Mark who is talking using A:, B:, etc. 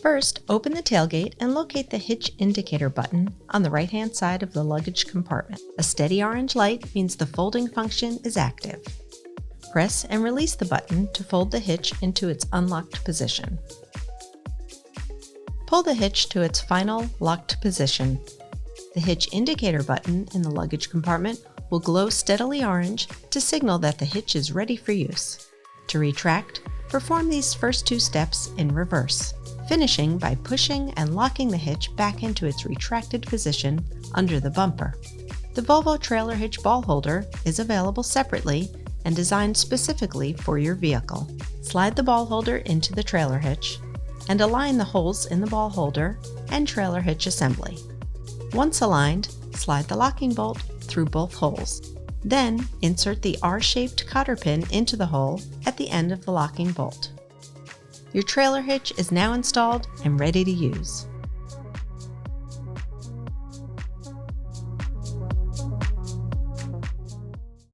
A: First, open the tailgate and locate the hitch indicator button on the right-hand side of the luggage compartment. A steady orange light means the folding function is active. Press and release the button to fold the hitch into its unlocked position. Pull the hitch to its final locked position. The hitch indicator button in the luggage compartment will glow steadily orange to signal that the hitch is ready for use. To retract, perform these first two steps in reverse, finishing by pushing and locking the hitch back into its retracted position under the bumper. The Volvo Trailer Hitch ball holder is available separately and designed specifically for your vehicle. Slide the ball holder into the trailer hitch and align the holes in the ball holder and trailer hitch assembly. Once aligned, slide the locking bolt through both holes. Then insert the R-shaped cotter pin into the hole at the end of the locking bolt. Your trailer hitch is now installed and ready to use.